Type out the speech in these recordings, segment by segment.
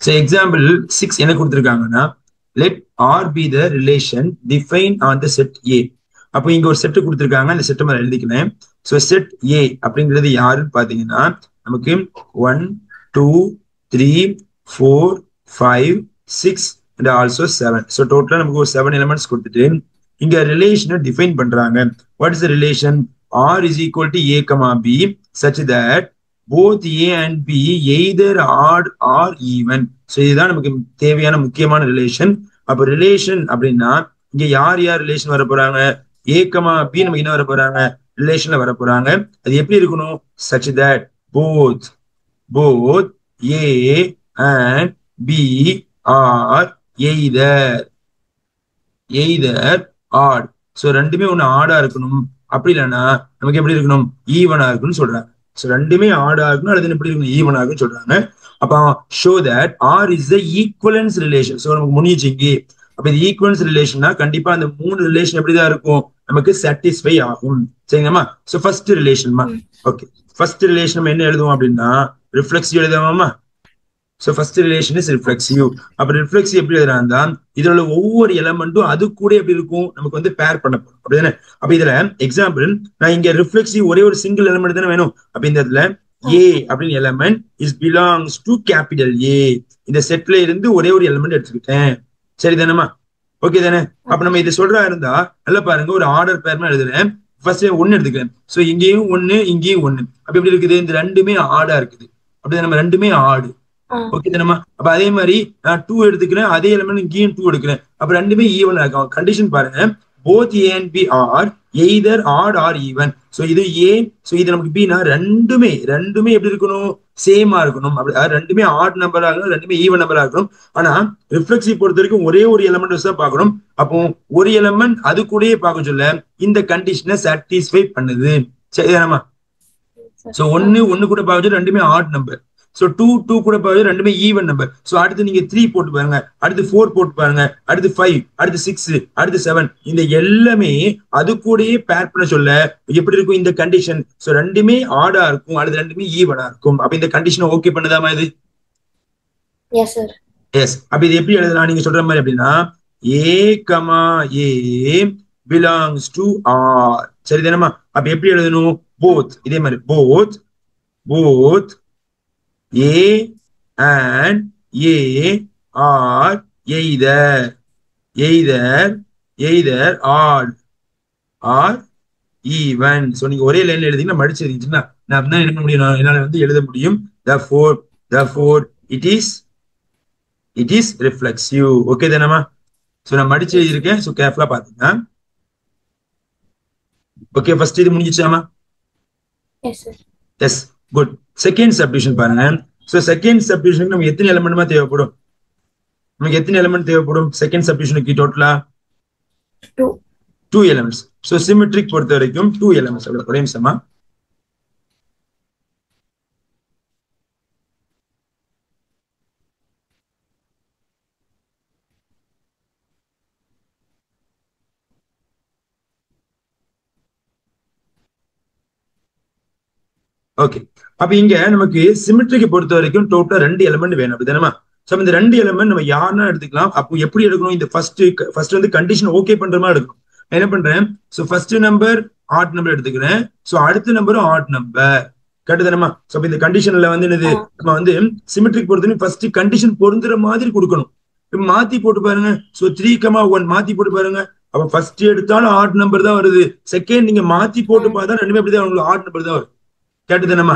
So example 6 என்ன கொடுத்திருக்காங்கன்னா let R be the relation defined on the set A. அப்போ இங்க ஒரு செட் கொடுத்திருக்காங்க, அந்த செட்டை மாதிரி எழுதிக்கிறேன். ஸோ செட் ஏ அப்படிங்கிறது யாருன்னு பாத்தீங்கன்னா நமக்கு 1 2 3 4 5 6 and also 7. ஸோ டோட்டலா நமக்கு ஒரு 7 எலிமெண்ட்ஸ் கொடுத்துட்டு இங்க ரிலேஷனை டிஃபைன் பண்றாங்க. What is the relation? R is equal to A, B such that both A and B either odd or even. So இதுதான் நமக்கு தேவையான முக்கியமான ரிலேஷன். அப்ப ரிலேஷன் அப்படின்னா இங்க யார் யார் ரிலேஷன் வர போறாங்க? A, B நமக்கு என்ன வர போறாங்க? ரிலேஷன்ல வர போறாங்க. அது எப்படி இருக்கணும்? such that both A and B are either odd. So ரெண்டுமே ஒண்ணு ஆடா இருக்கணும், அப்படி இல்லைன்னா நமக்கு எப்படி இருக்கணும்? ஈவனா இருக்குன்னு சொல்றாங்க. ஸோ ரெண்டுமே ஆடா இருக்கணும், அல்லது எப்படி இருக்கணும்? ஈவனா இருக்குன்னு சொல்றாங்க. அப்ப show that R is the equivalence relation. So நமக்கு முடிஞ்சிச்சு இங்கே. அப்ப இது ஈக்குவலன்ஸ் ரிலேஷன்னா கண்டிப்பா அந்த 3 ரிலேஷன் எப்படிதான் இருக்கும்? நமக்கு சாட்டிஸ்ஃபை ஆகும். சரிங்கம்மா? ஸோ ஃபர்ஸ்ட் ரிலேஷன்மா. ஓகே, ஃபர்ஸ்ட் ரிலேஷன் நம்ம என்ன எழுதுவோம் அப்படின்னா ரிஃப்ளெக்சிவ் எழுதுவோமா? So first relation is reflexive. அப்ப ரிஃப்ளெக்சிவ் எப்படி எழுதுறாங்க? இதுல ஒவ்வொரு எலமெண்ட்டும் அது கூட எப்படி இருக்கும்? நமக்கு வந்து பேர் பண்ண போறோம், அப்படிதானே? அப்ப இதுல எக்ஸாம்பிள் நான் இங்க ரிஃப்ளெக்சிவ் ஒரே ஒரு சிங்கிள் எலமெண்ட் தானே வேணும். அப்ப இந்த இடத்துல ஏ அப்படின்னு element is belongs to capital ஏ. இந்த செட்ல இருந்து ஒரே ஒரு எலமெண்ட் எடுத்துக்கிட்டேன். சரிதானேமா? ஓகே தானே? அப்ப நம்ம இதை சொல்றா இருந்தா நல்லா பாருங்க, ஒரு ஆர்டர் பேர்மா எழுதுறேன். ஃபர்ஸ்ட் 1 எடுத்துக்கிறேன். ஸோ இங்கேயும் 1 இங்கேயும் 1. அப்ப எப்படி இருக்குது? இந்த ரெண்டுமே ஆடா இருக்குது, அப்படிதான் நம்ம ரெண்டுமே ஆடு. ஓகே தானேமா? அப்ப அதே மாதிரி நான் 2 எடுத்துக்கிறேன், அதே எலிமெண்ட் இங்கேயும் 2 எடுக்கிறேன். அப்ப ரெண்டுமே ஈவன் இருக்கும். கண்டிஷன் பாருங்க, both A and B are either odd or even. So இது A, சோ இது நமக்கு B னா ரெண்டுமே எப்படி இருக்கணும்? சேமா இருக்கணும். அப்படி ரெண்டுமே ஆட் நம்பரா இருக்கணும், ரெண்டுமே ஈவன் நம்பரா இருக்கணும். ஆனா ரிஃப்ளெக்சிவ் பொறுத்த வரைக்கும் ஒரே ஒரு எலிமெண்ட் தான் பார்க்கணும். அப்போ ஒரு எலிமெண்ட் அது கூடயே பார்க்க சொல்ல இந்த கண்டிஷனை சாட்டிஸ்ஃபை பண்ணுது. சரிதானமா? சோ 1 கூட பார்க்க சொல்ல ரெண்டுமே ஆட் நம்பர். சோ 2 கூட பாருங்க ரெண்டுமே ஈவன் நம்பர். சோ அடுத்து நீங்க 3 போட்டு பாருங்க, அடுத்து 4 போட்டு பாருங்க, அடுத்து 5, அடுத்து 6, அடுத்து 7. இந்த எல்லாமே அது கூடயே பேர் பண்ண சொல்ல எப்படி இருக்கும் இந்த கண்டிஷன்? சோ ரெண்டுமே ஆடா இருக்கும், அடுத்து ரெண்டுமே ஈவனா இருக்கும். அப்ப இந்த கண்டிஷனை ஓகே பண்ணுதாமா இது? S sir. எஸ். அப்ப இது எப்படி எழுதலாம் நீங்க சொல்ற மாதிரி? அப்படின்னா A, A belongs to R. சரிதானமா? அப்ப எப்படி எழுதணும்? both. இதே மாதிரி both A and A are either odd or even. So நீங்க ஒரே லைன்ல எழுதிங்கன்னா மடிச்சு எழுதிட்டீங்கன்னா நான் அப்படிதான் எழுத முடியும், என்னால வந்து எழுத முடியும். therefore it is reflexive. Okay தானேமா? சோ நான் மடிச்சு எழுதியிருக்கேன். சோ கேர்ஃபுல்லா பாத்தீங்கன்னா ஓகே. ஃபர்ஸ்ட் இது முடிஞ்சிச்சாமா? Yes sir. Yes, good. Second subdivision பாருங்க. சோ செகண்ட் சப்டிவிஷனுக்கு நமக்கு எத்தனை எலிமெண்ட்மா தேவைப்படும்? நமக்கு எத்தனை எலிமெண்ட் தேவைப்படும் செகண்ட் சப்டிவிஷனுக்கு? டோட்டலா 2 எலிமெண்ட்ஸ். சோ சிமெட்ரிக் பொறுத்த வரைக்கும் 2 எலிமெண்ட்ஸ். ஒரே நிமிஷமா. ஓகே, அப்ப இங்க நமக்கு சிமெட்ரிக்கு பொறுத்த வரைக்கும் டோட்டலா 2 எலிமெண்ட் வேணும், அப்படிதானமா? சோ இந்த 2 எலிமெண்ட் நம்ம யாருன்னா எடுத்துக்கலாம். அப்போ எப்படி எடுக்கணும்? இந்த ஃபர்ஸ்ட் வந்து கண்டிஷன் ஓகே பண்ற மாதிரி எடுக்கணும். என்ன பண்றேன்? So first number add number எடுத்துக்கிறேன். சோ அடுத்த நம்பரும் ஆட் நம்பர். கரெக்ட். சோ இந்த கண்டிஷன்ல வந்து என்னது? நம்ம வந்து சிமெட்ரிக் பொறுத்தவரைக்கும் ஃபர்ஸ்ட் கண்டிஷன் பொருந்துற மாதிரி கொடுக்கணும். இப்ப மாத்தி போட்டு பாருங்க. சோ 3, 1 மாத்தி போட்டு பாருங்க. அப்ப ஃபர்ஸ்ட் எடுத்தாலும் ஆட் நம்பர் தான் வருது. செகண்ட் நீங்க மாத்தி போட்டு பார்த்தா ரெண்டுமே அப்படிதான் உங்களுக்கு ஆட் நம்பர் தான் வரும். கேட்டுதானமா?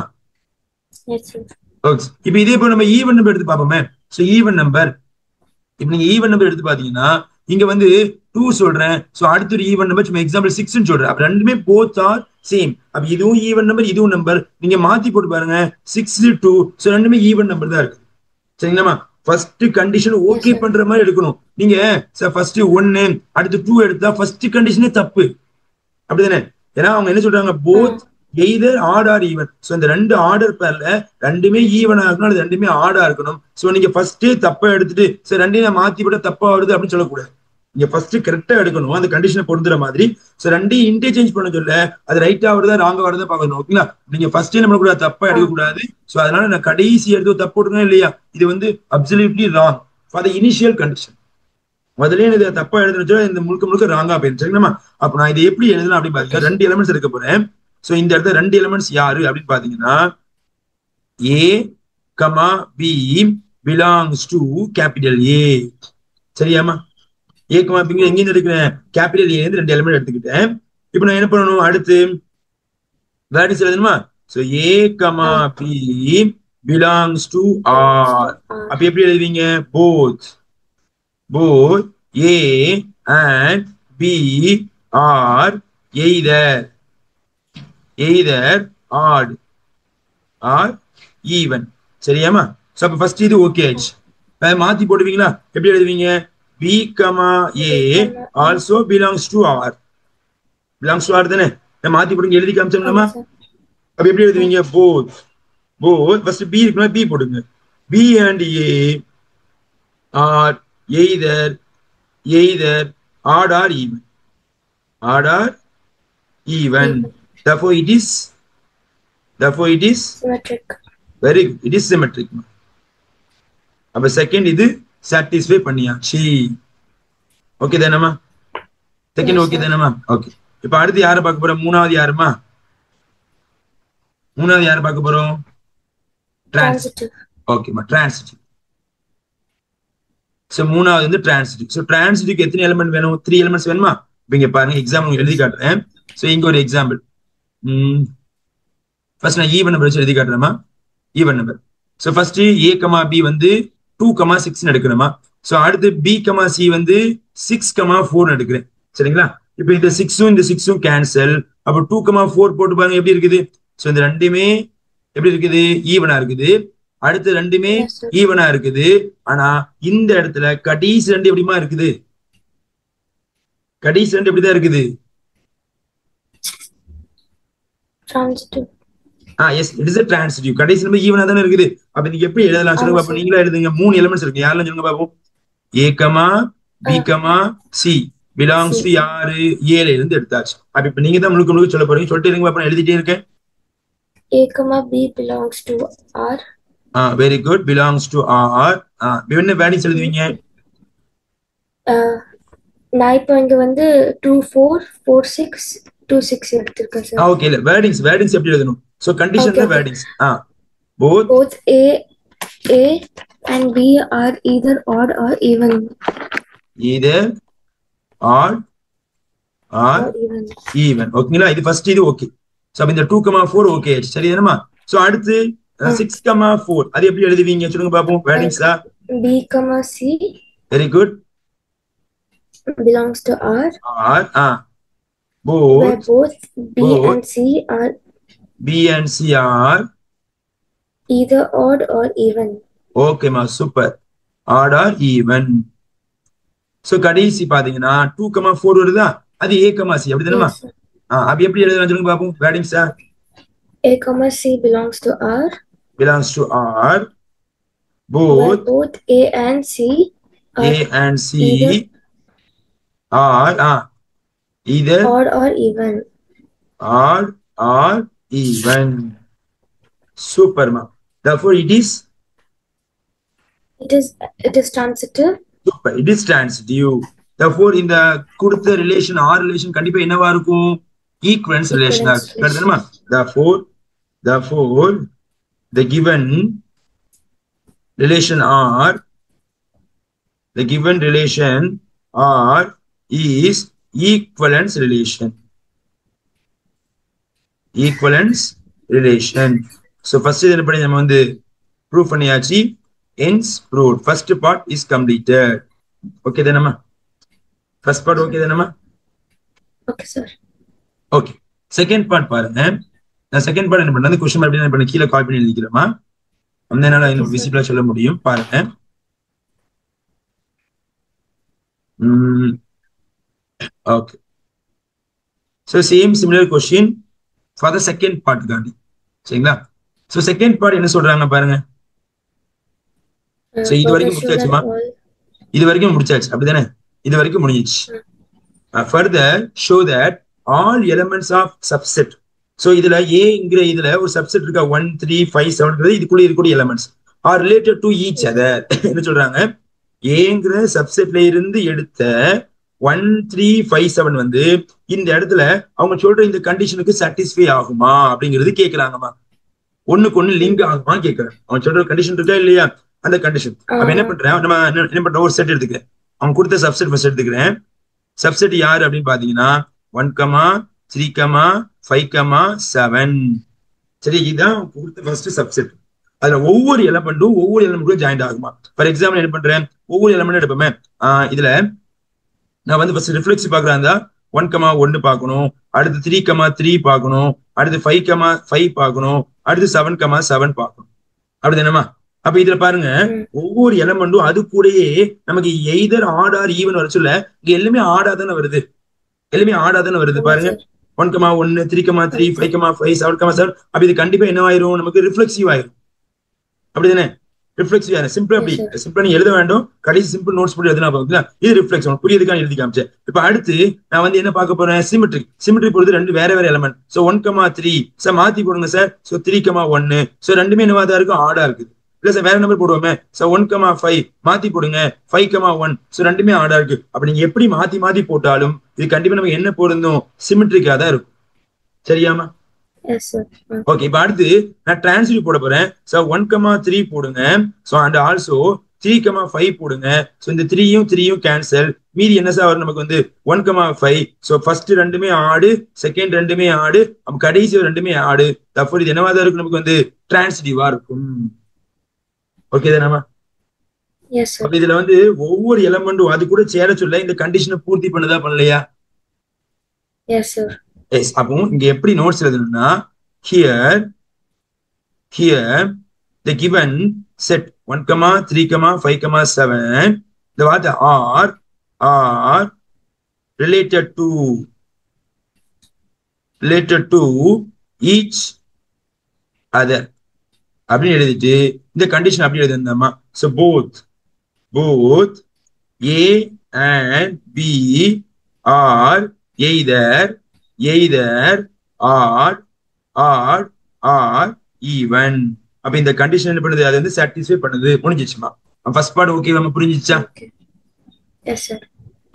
இப்ப இதே போல நம்ம ஈவன் நம்பர் எடுத்து பார்ப்போமே. சோ ஈவன் நம்பர், இப்ப நீங்க ஈவன் நம்பர் எடுத்து பாத்தீங்கன்னா இங்க வந்து 2 சொல்றேன். சோ அடுத்த ஒரு ஈவன் நம்பர் சும்மா எக்ஸாம்பிள் 6 சொல்றேன். அப்ப ரெண்டுமே both are சேம். அப்ப இதுவும் ஈவன் நம்பர், இதுவும் நம்பர். நீங்க மாத்தி போட்டு பாருங்க. 6, 2. சோ ரெண்டுமே ஈவன் நம்பர் தான் இருக்கு. சரிங்களா? ஃபர்ஸ்ட் கண்டிஷன் ஓகே பண்ற மாதிரி எடுக்கணும். நீங்க ஃபர்ஸ்ட் 1 அடுத்து 2 எடுத்தா ஃபர்ஸ்ட் கண்டிஷனே தப்பு, அப்படிதானே? ஏன்னா அவங்க என்ன சொல்றாங்க? both either odd or even. So இந்த 2 ஆர்டர் பேர்ல ரெண்டுமே ஈவனா இருக்கணும், அது ரெண்டுமே ஆடா இருக்கணும். சோ நீங்க ஃபர்ஸ்டே தப்பா எடுத்துட்டு சரி ரெண்டையும் மாத்தி விட தப்பா வருது அப்படின்னு சொல்லக்கூடாது. இங்க ஃபர்ஸ்ட் கரெக்டா எடுக்கணும், அந்த கண்டிஷனை பொறுத்துற மாதிரி. ஸோ ரெண்டையும் இன்டர்சேஞ்ச் பண்ண சொல்ல அது ரைட்டா வருதா ராங்கா வருதா பார்க்கணும். ஓகேங்களா, நீங்க ஃபர்ஸ்டே நம்ம கூட தப்பா எடுக்கக்கூடாது. ஸோ அதனால நான் கடைசி எடுத்து தப்பு போட்டுருக்கேன் இல்லையா, இது வந்து absolutely wrong for the initial condition. முதலே இது தப்பா எழுதுனச்சோ இந்த முழுக்க முழுக்க ராங்கா போயிடுச்சு. சரிங்களா, அப்ப நான் இதை எப்படி எழுதலாம் அப்படின்னு பாத்தீங்கன்னா ரெண்டு எலிமெண்ட்ஸ் எடுக்க போறேன். ஸோ இந்த இடத்துல ரெண்டு எலிமெண்ட்ஸ் யாரு அப்படின்னு பாத்தீங்கன்னா A comma B belongs to capital A. சரியாமா, ஏ கமா பி எங்க எடுக்கிறேன், கேபிட்டல் ஏ ரெண்டு எலிமெண்ட் எடுத்துக்கிட்டேன். இப்போ நான் என்ன பண்ணணும், அடுத்து வேர்டிஸ் எழுதணுமா. So A comma B belongs to R. அப்ப எப்படி எழுதுவீங்க, both both A and B are either odd or even. சரியாமா, சோ அப்ப ஃபர்ஸ்ட் இது ஓகே ஆயிடுச்சு. மாத்தி போடுவீங்களா, எப்படி எழுதுவீங்க, B, A also belongs to R. belongs to R தானே, மாத்தி போடுங்க, எழுதி காமிச்சோம்னா அப்ப எப்படி எழுதுவீங்க, both ஃபர்ஸ்ட் B இருக்குன்னா B போடுங்க, B and A are either odd or even. Therefore it is symmetric. very good, it is symmetric. அப்ப செகண்ட் இது சாட்டிஸ்ஃபை பண்ணியாச்சு. ஓகே தானேமா, செகண்ட் ஓகே தானேமா. ஓகே, இப்ப அடுத்து யாரை பார்க்க போறோம், மூணாவது யாருமா, மூணாவது யாரை பார்க்க போறோம், Transitive. ஓகேமா, டிரான்சிட்டிவ். சோ மூணாவது வந்து டிரான்சிட்டிவ். சோ டிரான்சிட்டிவ்க்கு எத்தனை எலிமெண்ட் வேணும், 3 எலிமெண்ட்ஸ் வேணுமா. இப்ப இங்க பாருங்க எக்ஸாம்பிள் எழுதி காட்டுறேன். சோ இங்க ஒரு எக்ஸாம்பிள், ஃபர்ஸ்ட் நான் ஈவன் நம்பர் வச்சு எழுதி காட்டுறேமா, ஈவன் நம்பர். சோ ஃபர்ஸ்ட் ஏ கமா பி வந்து 2,6 எடுக்கணுமா. சோ அடுத்து பி கமா சி வந்து 6,4 எடுக்கிறேன். சரிங்களா, இப்ப இந்த 6ம் இந்த 6ம் கேன்சல், அப்ப 2,4 போட்டு பாருங்க எப்படி இருக்குது. சோ இந்த ரெண்டுமே எப்படி இருக்குது, ஈவனா இருக்குது. அடுத்து ரெண்டுமே ஈவனா இருக்குது. ஆனா இந்த இடத்துல கடைசி ரெண்டு எப்படிமா இருக்குது, கடைசி ரெண்டு எப்படிதான் இருக்குது, Transitive. S it is a transitive. கடைசி நம்பர் ஈவனா தானே இருக்குது. அப்ப நீங்க எப்படி எழுதலாம் சொல்லுங்க பாப்போம், நீங்களா எழுதுங்க. 3 எலிமெண்ட்ஸ் இருக்கு, யாரெல்லாம் சொல்லுங்க பாப்போம். A comma B comma C belongs to யாரு, ஏல இருந்து எடுத்தாச்சு. அப்ப இப்ப நீங்க தான் முழுக்க முழுக்க சொல்ல போறீங்க, சொல்லிட்டு இருங்க பாப்போம், எழுதிட்டே இருக்கேன். A comma B belongs to R. Very good, belongs to R. என்ன வேர்டிங்ஸ் எழுதுவீங்க, நான் இப்போ இங்க வந்து 2 4 4 6 2 6 எடுத்துர்க்கேன் சார். ஓகே, இல்ல வேர்டிங்ஸ் எப்படி எழுதணும். சோ கண்டிஷன் தான் wordings. both A and B are either odd or even. odd or even. ஓகேங்களா, இது ஃபர்ஸ்ட் இது ஓகே. சோ அப்ப இந்த 2,4 ஓகே சரி தானமா. சோ அடுத்து 6,4 அது எப்படி எழுதுவீங்க சொல்லுங்க பாப்போம், வேர்டிங்ஸா. B comma C very good, belongs to R. Where both B and C are either odd or even. Okay ma, super, odd or even. So கடைசி பாத்தீங்கன்னா 2,4 வருதா, அது A, C அப்படிதானமா. அப்ப எப்படி எழுதலாம் சொல்லுங்க பாப்போம், வேர்டிங்ஸா. A comma C belongs to R. Both A and C are either odd or even. Super ma. Therefore it is transitive. Super, it is transitive. Therefore இந்த கொடுத்த ரிலேஷன் R ரிலேஷன் கண்டிப்பா என்னவா இருக்கும், ஈக்குவலன்ஸ் ரிலேஷனா இருக்குமா. Therefore the given relation R is equivalence relation. So first என்ன பண்ணி நம்ம வந்து ப்ரூவ் பண்ணியாச்சு, hence proved. First part is completed. Okay தானம்மா, first part okay தானம்மா. Okay sir. Okay, second part பாருங்க. நான் செகண்ட் பார்ட் என்ன பண்ணேன், क्वेश्चन அப்படி என்ன பண்ண கீழ காப்பி பண்ணி எழுதிக்கிறேமா, அந்த என்னால இன்னும் விசிபிளா சொல்ல முடியும் பாருங்க. Okay, so similar question for the second part காண்டி. சரிங்களா, so second part என்ன சொல்றாங்க பாருங்க. So இது வரைக்கும் முடிச்சாச்சுமா, இது வரைக்கும் முடிச்சாச்சு அப்படிதானே. இது வரைக்கும் முடிஞ்சிச்சு. Further show that all elements of subset. So இதுல ஏங்கிற இதுல ஒரு சப்செட் இருக்கா 1 3 5 7 இதுக்குள்ள இருக்கக்கூடிய elements are related to each other. என்ன சொல்றாங்க, ஏங்கிற சப்செட்ல இருந்து எடுத்த 1 3 5 7 வந்து இந்த இடத்துல அவங்க சொல்ற இந்த கண்டிஷனுக்கு சாட்டிஸ்ஃபை ஆகுமா அப்படிங்கிறது கேட்கறாங்கம்மா. ஒண்ணுக்கு ஒண்ணு லிங்க் ஆகுமா கேட்கறேன். அவன் சொல்ற கண்டிஷன் இருக்கா இல்லையா, அந்த கண்டிஷன். அப்ப என்ன பண்றேன், நம்ம என்ன பண்றோம், ஒரு செட் எடுத்துக்கிறேன். அவன் கொடுத்த சப்செட் ஃபர்ஸ்ட் எடுத்துக்கிறேன். சப்செட் யாரு அப்படின்னு பாத்தீங்கன்னா 1, 3, 5, 7. சரி, இதுதான் கொடுத்த ஃபர்ஸ்ட் சப்செட். அதுல ஒவ்வொரு எலமெண்ட்டும் ஜாயின் ஆகுமா. ஃபார் எக்ஸாம்பிள் என்ன பண்றேன், ஒவ்வொரு எலமெண்ட் எடுப்போமே. இதுல நான் வந்து ஃபர்ஸ்ட் ரிஃப்ளெக்ஸ் பாக்குறாங்க 1, 1 பார்க்கணும், அடுத்து 3, 3 பார்க்கணும், அடுத்து 5, 5 பார்க்கணும், அடுத்து 7, 7 பார்க்கணும். அப்படி என்னமா. அப்ப இதுல பாருங்க, ஒவ்வொரு எலமெண்ட்டும் அது கூடயே நமக்கு எய்தர் ஆட் ஆர் ஈவன் வர சொல்ல இங்க எல்லாமே ஆடா தானே வருது, எல்லாமே ஆடா தானே வருது. பாருங்க 1, 1, 3, 3, 5, 5, 7. அப்ப இது கண்டிப்பா என்னவாயிரும், நமக்கு ரிஃப்ளெக்சிவ் ஆயிரும். அப்படிதானே, ரிஃப்ளெக்சிவ் ஆயிரும். சிம்பிளா அப்படி சிம்பிளா நீ எழுத வேண்டும், கடைசி சிம்பிள் நோட்ஸ் போட்டு எழுதினா பாத்தீங்களா, இது ரிஃப்ளெக்ஷன் புரியுதுக்கான எழுதி காமிச்சேன். இப்ப அடுத்து நான் வந்து என்ன பார்க்க போறேன், சிமெட்ரிக் பொறுத்து ரெண்டு வேற வேற எலமெண்ட். சோ 1, 3 சார் மாத்தி போடுங்க சார். சோ 3, 1 சோ ரெண்டுமே என்னவாதான் இருக்கும், ஆடா இருக்குது. இல்ல சார் வேற நம்பர் போடுவோமே. சோ 1, 5 மாத்தி போடுங்க, 5, 1 சோ ரெண்டுமே ஆடா இருக்கு. அப்ப நீங்க எப்படி மாத்தி மாத்தி போட்டாலும் இது கண்டிப்பா நமக்கு என்ன பொருந்தும், சிமெட்ரிக்கா தான் இருக்கும். சரியாமா. ஓகே, இப்ப அடுத்து நான் டிரான்ஸ்லேட் போட போறேன். சோ 1, 3 போடுங்க. சோ அண்ட் ஆல்சோ 3, 5 போடுங்க. சோ இந்த 3யும் கேன்சல். மீதி என்ன சார் வரும் நமக்கு வந்து 1, 5. சோ ஃபர்ஸ்ட் ரெண்டுமே ஆடு, செகண்ட் ரெண்டுமே ஆடு, கடைசி ரெண்டுமே ஆடு. தப்போ இது என்னவா தான் இருக்கும், நமக்கு வந்து டிரான்சிட்டிவா இருக்கும். ஓகே தானேமா. அப்ப இதுல வந்து ஒவ்வொரு எலமெண்ட்டும் அது கூட சேர சொல்ல இந்த கண்டிஷனை பூர்த்தி பண்ணுதா பண்ணலையா. எஸ். அப்போ இங்க எப்படி நோட்ஸ் எழுதணும்னா, here the given set 1, 3, 5, 7 the what are related to each other அப்படின்னு எழுதிட்டு இந்த கண்டிஷன் அப்படி எழுதுமா. so both A and B are either odd or even. அப்ப இந்த கண்டிஷன் என்ன பண்ணுது, அது வந்து சாட்டிஸ்ஃபை பண்ணுது. முடிஞ்சிச்சுமா. ஃபர்ஸ்ட் பார்ட் ஓகே நம்ம புரிஞ்சிச்சா. Yes sir.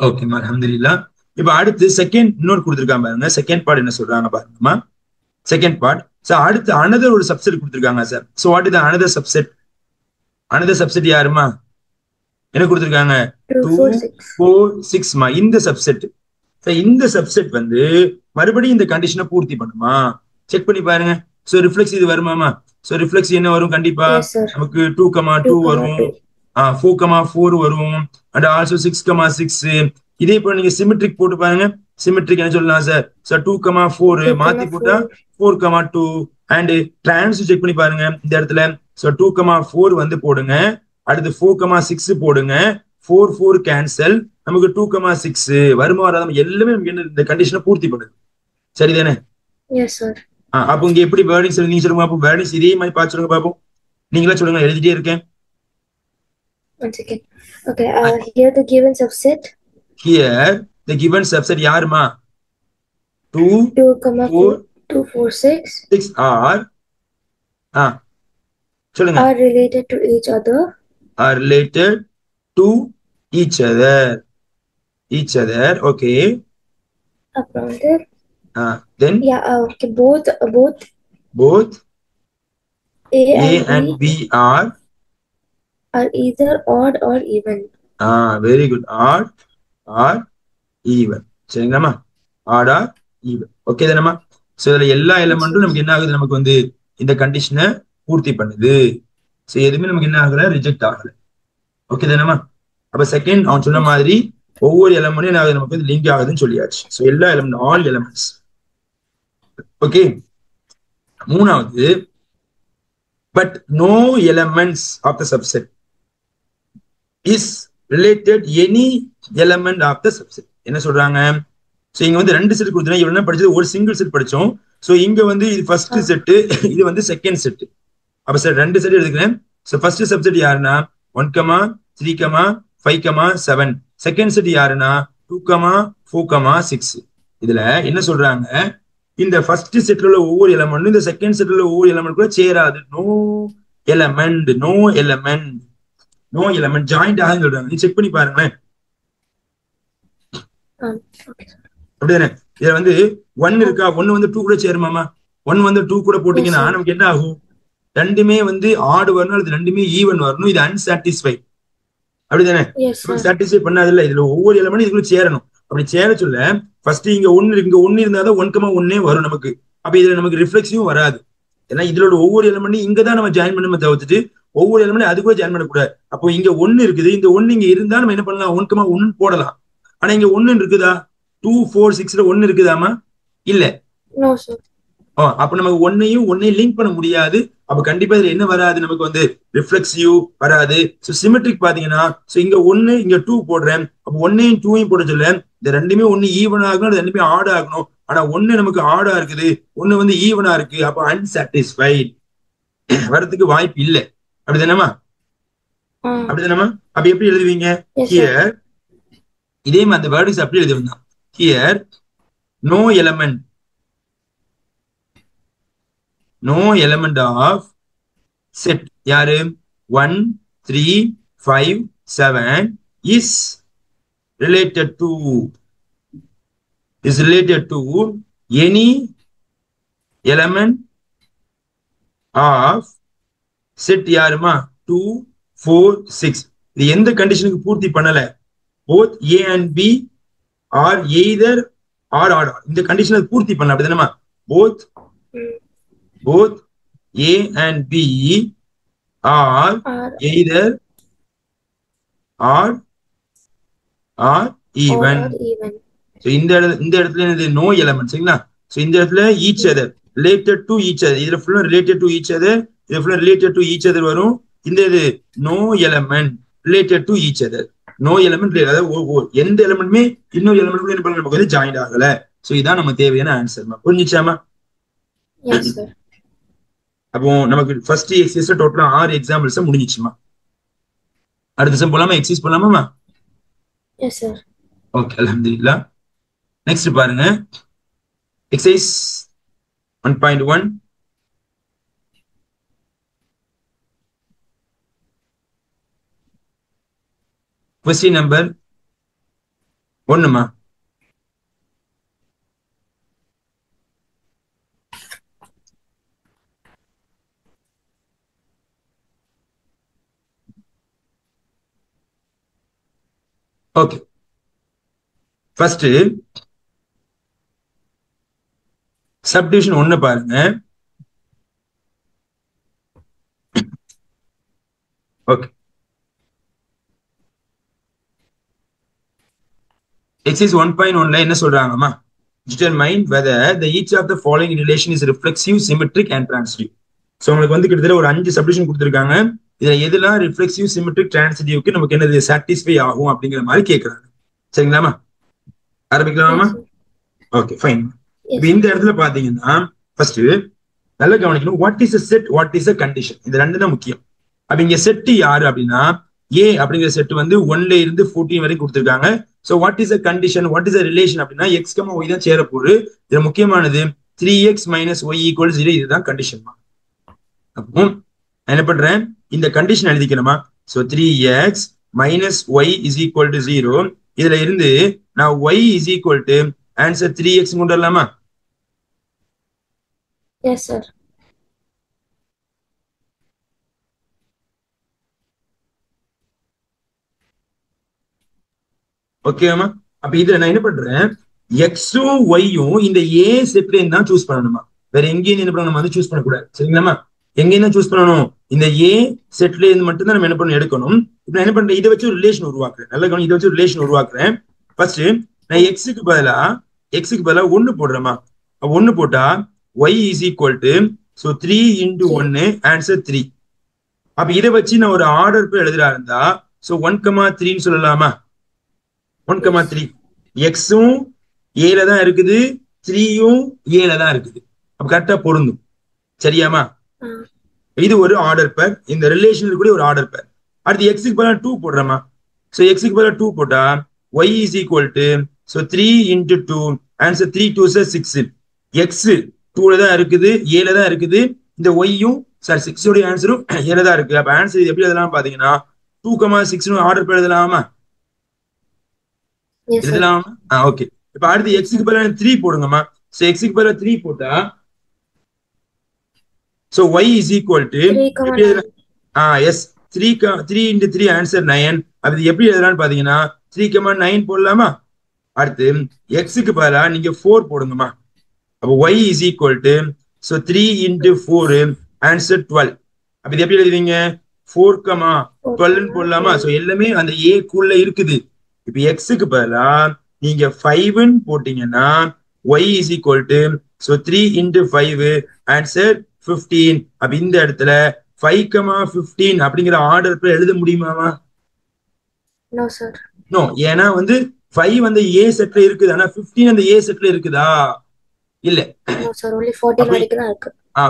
ஓகேமா, அல்ஹம்துலில்லாஹ். இப்ப அடுத்து செகண்ட் இன்னொரு கொடுத்திருக்காங்க பாருங்க. செகண்ட் பார்ட் என்ன சொல்றாங்க பாருங்கம்மா. செகண்ட் பார்ட் சார் அடுத்து another ஒரு சப்செட் கொடுத்திருக்காங்க sir. So what is another subset? another subset யாருமா, என்ன கொடுத்திருக்காங்க 2 4 6மா. இந்த சப்செட் இந்த சப்செட் வந்து மறுபடியும் இந்த கண்டிஷனை பூர்த்தி பண்ணுமா, செக் பண்ணி பாருங்க. சோ ரிஃப்ளெக்ஸ் இது வருமாமா. சோ ரிஃப்ளெக்ஸ் என்ன வரும், கண்டிப்பா நமக்கு 2, 2 வரும், 4, 4 வரும், அண்ட் ஆல்சோ 6, 6. இதே போல நீங்க சிமெட்ரிக் போட்டு பாருங்க. சிமெட்ரிக் என்ன சொல்லலாம் சார், 2, 4 மாத்தி போட்டா 4, 2 அண்ட் டிரான்ஸ் செக் பண்ணி பாருங்க இந்த இடத்துல. சோ 2, 4 வந்து போடுங்க, அடுத்து 4, 6 போடுங்க, 4, 4 கேன்சல், நமக்கு 2, 6 வருமா வராத எல்லாமே நமக்கு என்ன இந்த கண்டிஷனை பூர்த்தி பண்ணுது. சரிதானே. Yes sir. அப்போ இங்க எப்படி வேர்டிங்ஸ் நீங்க சொல்லுங்க பாப்போம். வேர்டிங்ஸ் இதே மாதிரி பாத்துருங்க பாப்போம். நீங்களா சொல்லுங்க, எழுதிட்டே இருக்கேன். One second. Okay, here the given subset. Here the given subset யாருமா 2, 4, 2, 4, 6 are சொல்லுங்க, are related to each other. Are related to each other. Okay. அப்புறம் வந்து then okay, both A and B are either odd or even. Very good. Odd or even. சரிங்களாமா, odd or even. Okay தானேமா. So இதுல எல்லா எலிமெண்ட்டும் நமக்கு என்ன ஆகுது, நமக்கு வந்து இந்த கண்டிஷனை பூர்த்தி பண்ணுது. சோ எதுவுமே நமக்கு என்ன ஆகல, ரிஜெக்ட் ஆகல. ஓகே தானேமா. அப்ப செகண்ட் அவன் சொன்ன மாதிரி ஒவ்வொரு எலிமெண்ட்டும் என்ன ஆகுது, நமக்கு லிங்க் ஆகுதுன்னு சொல்லியாச்சு. சோ எல்லா எலிமெண்ட், ஆல் எலிமெண்ட்ஸ். ஓகே. மூணாவது, but no elements of the subset is related any element of the subset. என்ன சொல்றாங்க, சோ இங்க வந்து ரெண்டு செட் கொடுத்தா இவங்க என்ன படிச்சது, ஒரு சிங்கிள் செட் படிச்சோம். சோ இங்க வந்து இது ஃபர்ஸ்ட் செட், இது வந்து செகண்ட் செட். அப்ப சார் ரெண்டு செட் எடுத்துக்கிறேன். சோ ஃபர்ஸ்ட் சப்செட் யாருன்னா 1, 3, 5, 7 செகண்ட் செட் யாருன்னா 2,4,6. இதுல என்ன சொல்றாங்க, இந்த ஃபர்ஸ்ட் செட்ல உள்ள ஒவ்வொரு எலமெண்ட்டும் இந்த செகண்ட் செட்ல உள்ள ஒவ்வொரு எலமெண்ட் கூட சேராது. No element, no element, no element joint ஆகுன்னு சொல்றாங்க. நீ செக் பண்ணி பாருங்களேன். அப்படிதானே? இதுல வந்து 1 இருக்கா, 1 வந்து 2 கூட சேருமாமா? 1 வந்து 2 கூட போட்டீங்கன்னா நமக்கு என்ன ஆகும்? ரெண்டுமே வந்து ஆடு வரணும், அல்லது ரெண்டுமே ஈவன் வரணும். இது அன்சாட்டிஸ்ஃபை. அப்படிதானே? சாட்டிஸ்ஃபை பண்ணாது இல்ல. இதுல ஒவ்வொரு எலமெண்ட் இதுக்குள்ள சேரணும். அப்படி சேர சொல்ல ஃபர்ஸ்ட் இங்க 1 இருந்தாதான் 1,1 வரும் நமக்கு. அப்ப இதுல நமக்கு ரிஃப்ளெக்ஸிவும் வராது. ஏன்னா இதுல ஒவ்வொரு எலமெண்ட் இங்க தான் நம்ம ஜாயின் பண்ண தவிர்த்துட்டு ஒவ்வொரு எலமெண்ட் அது கூட ஜாயின் பண்ணக்கூடாது. அப்போ இங்க 1 இருக்குது, இந்த 1 இங்க இருந்தா நம்ம என்ன பண்ணலாம், 1,1 போடலாம். ஆனா இங்க 1 இருக்குதா? 2, 4, 6ல 1 இருக்குதாமா? இல்ல. அப்ப நமக்கு 1ஐயும் லிங்க் பண்ண முடியாது. அப்ப கண்டிப்பா இதுல என்ன வராது, நமக்கு வந்து ரிஃப்ளெக்சிவ் வராது. சோ சிமெட்ரிக் பாத்தீங்கன்னா, சோ இங்க 1 இங்க 2 போடுறேன். அப்ப 1ஐயும் 2ஐயும் போட சொல்ல இந்த ரெண்டுமே 1 ஈவன் ஆகணும், அது ரெண்டுமே ஆட் ஆகணும். ஆனா 1 நமக்கு ஆடா இருக்குது, 1 வந்து ஈவனா இருக்கு. அப்ப அன்சாட்டிஸ்ஃபைட் வரதுக்கு வாய்ப்பு இல்லை. அப்படிதானமா? அப்படிதானமா? அப்ப எப்படி எழுதுவீங்க? ஹியர் இதே மாதிரி அந்த வேர்ட்ஸ் அப்படி எழுதுவீங்க. Here no element, no element of set யாரு 1, 3, 5, 7 is related to any element of set யாருமா 2, 4, 6. இது எந்த கண்டிஷனுக்கு பூர்த்தி பண்ணல? both A and B are either or. இந்த கண்டிஷனை பூர்த்தி பண்ணல. அப்படிதானமா? both A and B are either or even. So இந்த இடத்துல என்னது? No element. சரிங்களா? சோ இந்த இடத்துல each other, related to each other. இதுல ஃபுல்லா related to each other, இது ஃபுல்லா related to each other வரும். இந்த இது no element related to each other. No element, அதாவது எந்த எலிமெண்ட்மே இன்னொரு எலிமெண்ட் கூட என்ன பண்ணல, நமக்கு வந்து ஜாயின் ஆகல. சோ இதான் நம்ம தேவையான ஆன்சர். புரிஞ்சுச்சாமா? Yes sir. அப்போ நமக்கு ஃபர்ஸ்ட் எக்ஸசைஸ்ல டோட்டலா 6 எக்ஸாம்பிள்ஸ் முடிஞ்சிச்சுமா. அடுத்த சம் போலாமா? எக்ஸசைஸ் போலாமா? Yes sir. ஓகே, அல்ஹம்துலில்லாஹ். நெக்ஸ்ட் பாருங்க, எக்ஸசைஸ் 1.1. क्वेश्चन नंबर 1மா. ஓகே, ஃபர்ஸ்ட் சப்டிவிஷன் 1 பாருங்க. ஓகே, எக்ஸசைஸ் 1.1ல என்ன சொல்றாங்கம்மா? determine whether the each of the following relation is reflexive, symmetric and transitive. So உங்களுக்கு வந்து கிட்டத்தட்ட ஒரு 5 சப்டிவிஷன் கொடுத்திருக்காங்க. இதுல எதெல்லாம் ரிஃப்ளெக்சிவ், சிமெட்ரிக், டிரான்சிட்டிவ்க்கு நமக்கு என்னது சாட்டிஸ்ஃபை ஆகும் அப்படிங்கிற மாதிரி கேக்குறாங்க. சரிங்களாமா? ஆரம்பிக்கலாமா? Okay, fine. இப்ப இந்த இடத்துல பாத்தீங்கன்னா ஃபர்ஸ்ட் நல்லா கவனிக்கணும். What is a set, what is a condition. இது ரெண்டு தான் முக்கியம். அப்ப இங்க செட் யாரு அப்படின்னா A அப்படிங்கிற செட் வந்து 1ல இருந்து 14 வரைக்கும் கொடுத்திருக்காங்க. So what is a condition, what is a relation அப்படின்னா x, y தான் சேர போகுது. இதுல முக்கியமானது 3x minus y equals 0. இதுதான் கண்டிஷன். அப்போ என்ன பண்றேன், இந்த கண்டிஷன் எழுதிக்கணுமா? So 3x minus y is equal to 0. இதுல இருந்து நான் y is equal to answer 3x கொண்டு வரலாமா? S sir. ஓகேமா? அப்ப இதுல நான் என்ன பண்றேன், எக்ஸும் ஒய்யும் இந்த ஏ செட்ல தான் சூஸ் பண்ணணுமா, வேற எங்கேயும் என்ன பண்ணணும், நம்ம வந்து சூஸ் பண்ணக்கூடாது. சரிங்களாமா? எங்கேயும் சூஸ் பண்ணணும், இந்த ஏ செட்ல இருந்து மட்டும் தான் நம்ம என்ன பண்ணணும், எடுக்கணும். இப்ப நான் என்ன பண்றேன், இதை வச்சு ஒரு ரிலேஷன் உருவாக்குறேன். நல்ல கவனம், இதை வச்சு ஒரு ரிலேஷன் உருவாக்குறேன். ஃபர்ஸ்ட் நான் எக்ஸுக்கு பதிலா 1 போடுறேமா. 1 போட்டா y is equal to so 3 into 1 answer 3. அப்ப இதை வச்சு நான் ஒரு ஆர்டர் போய் எழுதுறா இருந்தா சோ 1,3 சொல்லலாமா? 1,3 எக்ஸும் ஏல தான் இருக்குது, 3யும் ஏல தான் இருக்குது. அப்ப கரெக்டா பொருந்தும். சரியாமா? இது ஒரு ஆர்டர் பேர், இந்த ரிலேஷன் கூட ஒரு ஆர்டர் பேர். அடுத்து எக்ஸுக்கு பதிலா 2 போடுறமா. சோ எக்ஸுக்கு பதிலா 2 போட்டா y is equal to so 3 into 2 answer 3 2 is 6 x 2ல தான் இருக்குது ஏல தான் இருக்குது இந்த y-யும் சாரி 6 உடைய ஆன்சரும் ஏல தான் இருக்கு அப்ப ஆன்சர் இது எப்படி எழுதலாம் பாத்தீங்கன்னா 2,6 னு ஆர்டர் பண்ணி எழுதலாமா Yes, sir. எழுதலாமா ஓகே இப்ப அடுத்து x க்கு பதிலா 3 போடுங்கம்மா சோ x க்கு பதிலா 3 போட்டா so y is equal to 3,9. yes 3 into 3 answer 9 அப்ப இது எப்படி எழுதலாம்னு பாத்தீங்கன்னா 3,9 போடலாமா அடுத்து x க்கு பதிலா நீங்க 4 போடுங்கம்மா அப்ப y is equal to so 3 into 4 answer 12 அப்ப இது எப்படி எழுதுவீங்க 4,12 ன்னு போடலாமா சோ எல்லாமே அந்த a குள்ள இருக்குது இப்ப x க்கு பதிலா நீங்க 5 ன்னு போட்டீங்கன்னா y is equal to so 3 into 5 answer 15 அப்ப இந்த இடத்துல 5,15 அப்படிங்கிற ஆர்டர் பேர் எழுத முடியுமாமா No, sir. நோ ஏன்னா வந்து 5 அந்த a செட்ல இருக்குது ஆனா 15 அந்த a செட்ல இருக்குதா இல்ல No, sir. Only 14 வரைக்கும் தான் இருக்கு.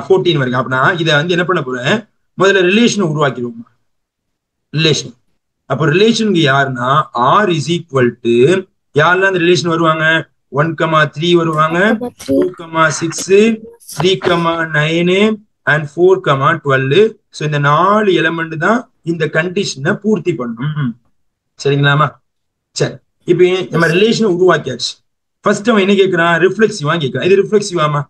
14 வரைக்கும் அப்பனா இத வந்து என்ன பண்ண போறேன் முதல்ல ரிலேஷன் உருவாக்கிடுவோம் ரிலேஷன் அப்ப ரிலேஷனுக்கு யாருன்னா r is equal to யாரெல்லாம் அந்த ரிலேஷன் வருவாங்க 1,3 வருவாங்க 2,6 3,9 and 4,12 சோ இந்த 4 எலிமெண்ட் தான் இந்த கண்டிஷனை பூர்த்தி பண்ணும் சரிங்களாமா சரி இப்போ நம்ம ரிலேஷனை உருவாக்கியாச்சு ஃபர்ஸ்ட் அவன் என்ன கேக்குறான் ரிஃப்ளெக்சிவா கேக்குறான் இது ரிஃப்ளெக்சிவாமா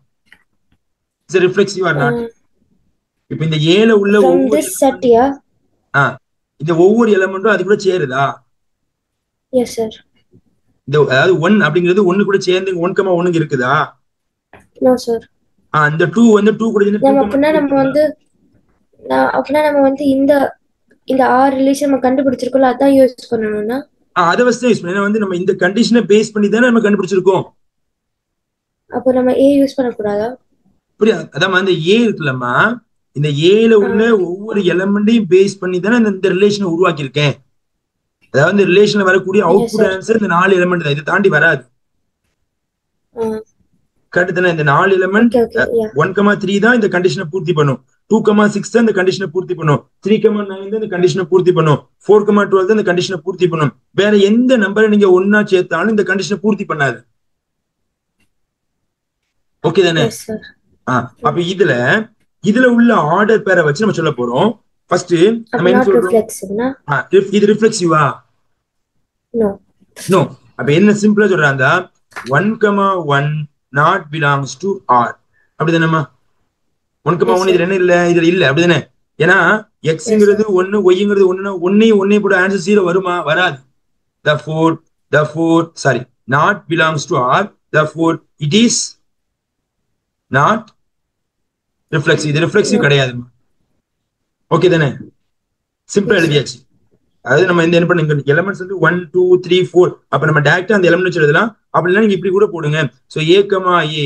இது ரிஃப்ளெக்சிவா நாட் இப்போ இந்த ஏல உள்ள From this set, yeah. இந்த ஒவ்வொரு எலிமெண்ட்டும் அது கூட சேருதா Yes, sir. இந்த அதாவது 1 அப்படிங்கிறது 1 கூட சேர்ந்து 1,1 இருக்குதா No, sir. அந்த 2 வந்து 2 கூட சேர்ந்து அப்படின்னா நம்ம வந்து இந்த R ரிலேஷன் நம்ம கண்டுபிடிச்சிருக்கோம்ல அதான் யூஸ் பண்ணணும்னா அத வச்சு யூஸ் பண்ணா வந்து நம்ம இந்த கண்டிஷனை பேஸ் பண்ணி தானே நம்ம கண்டுபிடிச்சிருக்கோம் அப்போ நம்ம A யூஸ் பண்ண கூடாதா புரியா அதான் அந்த A இருக்குல்லம்மா இந்த ஏல உள்ள ஒவ்வொரு எலிமெண்டையும் பேஸ் பண்ணி தானே இந்த ரிலேஷனை உருவாக்கி இருக்கேன் அதாவது இந்த ரிலேஷன்ல வரக்கூடிய அவுட்புட் ஆன்சர் இந்த 4 எலிமெண்ட் தான் இதை தாண்டி வராது கரெக்ட் தானே இந்த 4 எலிமெண்ட் 1,3 தான் இந்த கண்டிஷனை பூர்த்தி பண்ணும் 2,6 தான் இந்த கண்டிஷனை பூர்த்தி பண்ணும் 3,9 தான் இந்த கண்டிஷனை பூர்த்தி பண்ணும் 4,12 தான் இந்த கண்டிஷனை பூர்த்தி பண்ணும் வேற எந்த நம்பரை நீங்க ஒன்னா சேர்த்தாலும் இந்த கண்டிஷனை பூர்த்தி பண்ணாது ஓகே தானே அப்ப இதுல உள்ள ஆர்டர் பேரை வச்சு நம்ம சொல்ல போறோம் ஃபர்ஸ்ட் நம்ம என்ன சொல்றோம் இது ரிஃப்ளெக்சிவா நோ அப்ப என்ன சிம்பிளா சொல்றாங்க 1,1 not belongs to R அப்படிதானேமா 1,1 இதுல என்ன இல்ல இதுல இல்ல அப்படிதானே ஏன்னா xங்கிறது 1 yங்கிறது 1னா 1 போட ஆன்சர் 0 வருமா வராது therefore sorry not belongs to R therefore it is not reflexive இது ரிஃப்ளெக்சிவ் கிடையாதுமா ஓகே தானே சிம்பிளா எழுதியாச்சு அதாவது நம்ம என்ன பண்ணுங்க எலிமெண்ட்ஸ் வந்து 1 2 3 4 அப்ப நம்ம டைரக்டா அந்த எலிமெண்ட் எழுதலாம் அப்படினா நீங்க இப்படி கூட போடுங்க so a, a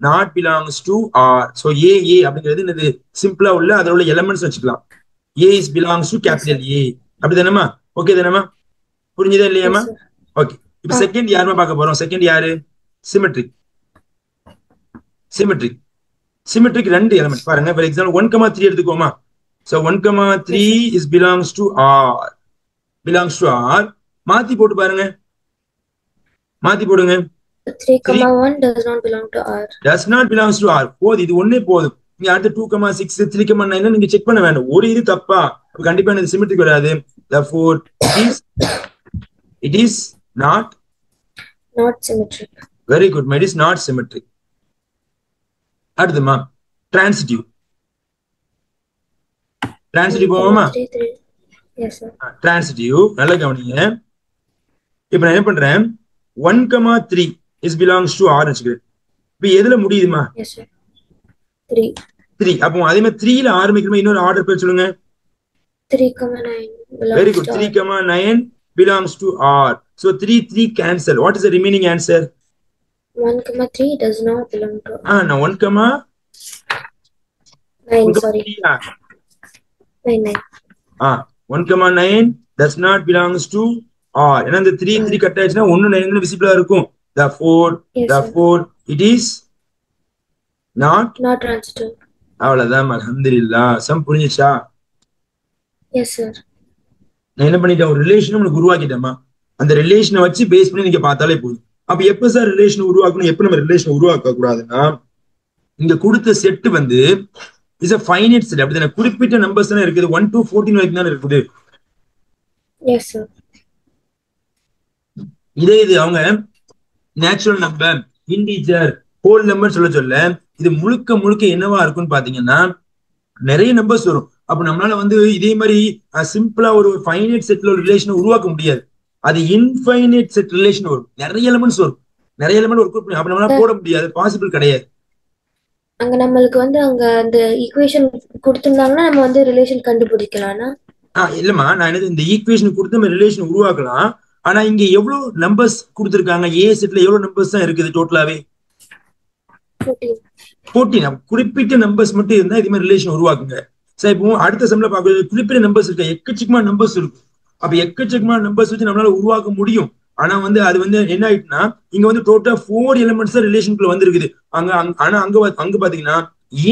not belongs to R so a அப்படிங்கிறது என்னது சிம்பிளா உள்ள அதோட உள்ள எலிமெண்ட்ஸ் வச்சுக்கலாம் a is belongs to capital A அப்படிதானேமா ஓகே தானேமா புரிஞ்சுதா இல்லையாமா ஓகே இப்போ செகண்ட் யாருமா பார்க்க போறோம் செகண்ட் யாரு சிமெட்ரிக் ரெண்டு எலிமெண்ட் பாருங்க for example 1,3 எடுத்துக்கோமா so 1,3 is belongs to R மாத்தி போட்டு பாருங்க மாத்தி போடுங்க 3,1 does not belong to R போது இது ஒண்ணே போதும் நீங்க அடுத்து 2,6 3,9 நீங்க செக் பண்ண வேண்டாம் ஒரு இது தப்பா கண்டிப்பா இந்த சிமெட்ரிக் வராது therefore it is not symmetric very good it is not symmetric அடுத்துமா transitive போவோமா transitive நல்லா கவனிங்க இப்போ நான் என்ன பண்றேன் 1,3 is belongs to R வச்சுக்கிறேன் இப்போ எதுல முடியுதுமா 3 அப்போ அதே மாதிரி 3 ல ஆரம்பிக்கிறோம் இன்னொரு ஆர்டர் பேர் சொல்லுங்க 3,9 very good 3,9 belongs to R so 3 cancel what is the remaining answer 1,3 does not belong to R no 1,9 sorry 9 1,9 does not belongs to R ஏன்னா இந்த 3 கட் ஆயிடுச்சுனா 1 9 விசிபிளா இருக்கும் therefore it is not transitive அவ்வளவுதான் அல்ஹம்துலில்லாஹ் some புரிஞ்சுச்சா yes sir நான் என்ன பண்ணிட்டேன் ஒரு ரிலேஷன் உங்களுக்கு உருவாக்கிட்டேமா அந்த ரிலேஷனை வச்சு பேஸ் பண்ணி நீங்க பார்த்தாலே போதும். அப்ப எப்ப சார் ரிலேஷன் உருவாக்கணும், எப்ப நம்ம ரிலேஷன் உருவாக்க கூடாதுன்னா, இங்க கொடுத்த செட் வந்து இஸ் அ ஃபைனைட் செட். அப்படிதானே, குறிப்பிட்ட நம்பர்ஸ் தானே இருக்குது, 1 to 14 வரைக்கும் தானே இருக்குது. Yes sir. இதே இது அவங்க natural number, integer, whole number சொல்ல இது முழுக்க முழுக்க என்னவா இருக்கும்னு பாத்தீங்கன்னா நிறைய நம்பர்ஸ் வரும். அப்ப நம்மளால வந்து இதே மாதிரி சிம்பிளா ஒரு ஃபைனைட் செட்ல ஒரு ரிலேஷனை உருவாக்க முடியாது. அது இன்ஃபைனைட் செட் ரிலேஷன் வரும், நிறைய எலிமெண்ட்ஸ் வரும், நிறைய எலிமெண்ட் ஒரு குரூப். அப்ப நம்மளால போட முடியாது, பாசிபிள் கிடையாது. அங்க நம்மளுக்கு வந்து அங்க அந்த ஈக்குவேஷன் கொடுத்திருந்தாங்கன்னா நம்ம வந்து ரிலேஷன் கண்டுபிடிக்கலாம்னா. இல்லம்மா, நான் என்னது இந்த ஈக்குவேஷன் கொடுத்து நம்ம ரிலேஷன் உருவாக்கலாம். ஆனா இங்க எவ்வளவு நம்பர்ஸ் கொடுத்திருக்காங்க, ஏ செட்ல எவ்வளவு நம்பர்ஸ் தான் இருக்குது டோட்டலாவே? 14. குறிப்பிட்ட நம்பர்ஸ் மட்டும் இருந்தா இது மாதிரி ரிலேஷன் உருவாக்குங்க. சரி, இப்போ அடுத்த செம்ல பார்க்க குறிப்பிட்ட நம்பர்ஸ் இருக்கு, எக்கச்சக்கமான நம்பர்ஸ் இருக்கும். அப்ப எக்கச்சக்கமான நம்பர்ஸ் வச்சு நம்மளால உருவாக்க முடியும். ஆனா வந்து அது வந்து என்ன ஆயிட்டுனா, இங்க வந்து டோட்டலா 4 எலிமெண்ட்ஸ் தான் ரிலேஷனுக்குள்ள வந்திருக்குது. ஆனா அங்க பாத்தீங்கன்னா